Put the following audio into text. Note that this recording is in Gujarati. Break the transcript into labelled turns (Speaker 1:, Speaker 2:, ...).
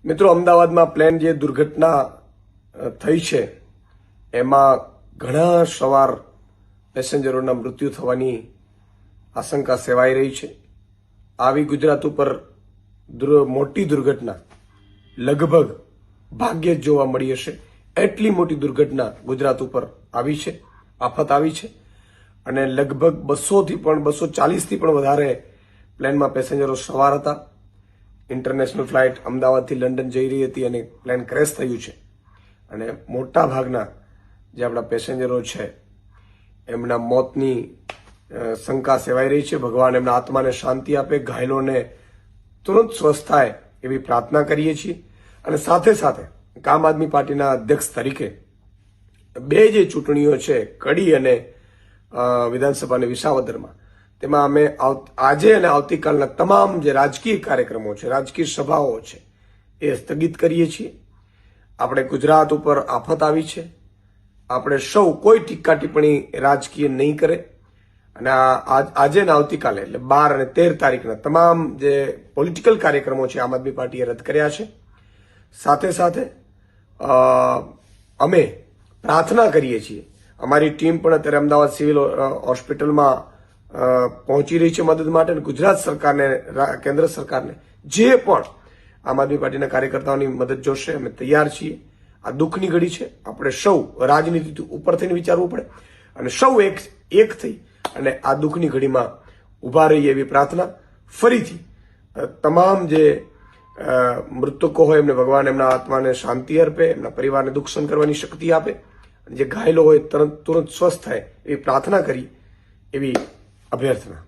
Speaker 1: મિત્રો, અમદાવાદમાં પ્લેન જે દુર્ઘટના થઈ છે એમાં ઘણા સવાર પેસેન્જરોના મૃત્યુ થવાની આશંકા સેવાઈ રહી છે. આવી ગુજરાત ઉપર મોટી દુર્ઘટના લગભગ ભાગ્યે જ જોવા મળી હશે. એટલી મોટી દુર્ઘટના ગુજરાત ઉપર આવી છે, આફત આવી છે. અને લગભગ 240થી પણ વધારે પ્લેનમાં પેસેન્જરો સવાર હતા. ઇન્ટરનેશનલ ફ્લાઇટ અમદાવાદથી લંડન જઈ રહી હતી અને પ્લેન ક્રેશ થયું છે. અને મોટા ભાગના જે આપણા પેસેન્જરો છે એમના મોતની શંકા સેવાઈ રહી છે. ભગવાન એમના આત્માને શાંતિ આપે, ઘાયલોને તુરંત સ્વસ્થ થાય એવી પ્રાર્થના કરીએ છીએ. અને સાથે સાથે આમ આદમી પાર્ટીના અધ્યક્ષ તરીકે બે જે ચૂંટણીઓ છે, કડી અને વિધાનસભા અને વિસાવદરમાં, તેમાં અમે આજે અને આવતીકાલના તમામ જે રાજકીય કાર્યક્રમો છે, રાજકીય સભાઓ છે, એ સ્થગિત કરીએ છીએ. આપણે ગુજરાત ઉપર આફત આવી છે, આપણે સૌ કોઈ ટીકા ટિપ્પણી રાજકીય નહીં કરે. અને આજે ને આવતીકાલે એટલે 12 અને 13 તારીખના તમામ જે પોલિટિકલ કાર્યક્રમો છે આમ આદમી પાર્ટીએ રદ કર્યા છે. સાથે સાથે અમે પ્રાર્થના કરીએ છીએ. અમારી ટીમ પણ અત્યારે અમદાવાદ સિવિલ હોસ્પિટલમાં પહોંચી રહી છે મદદ માટે. અને ગુજરાત સરકારને, કેન્દ્ર સરકારને જે પણ આમ આદમી પાર્ટીના કાર્યકર્તાઓની મદદ જોશે અમે તૈયાર છીએ. આ દુઃખની ઘડી છે, આપણે સૌ રાજનીતિ ઉપર થઈને વિચારવું પડે અને સૌ એક થઈ અને આ દુઃખની ઘડીમાં ઉભા રહીએ એવી પ્રાર્થના. ફરીથી તમામ જે મૃતકો હોય એમને ભગવાન એમના આત્માને શાંતિ અર્પે, એમના પરિવારને દુઃખ સહન કરવાની શક્તિ આપે, અને જે ઘાયલો હોય તુરંત સ્વસ્થ થાય એવી પ્રાર્થના કરી, એવી અભ્યર્થના.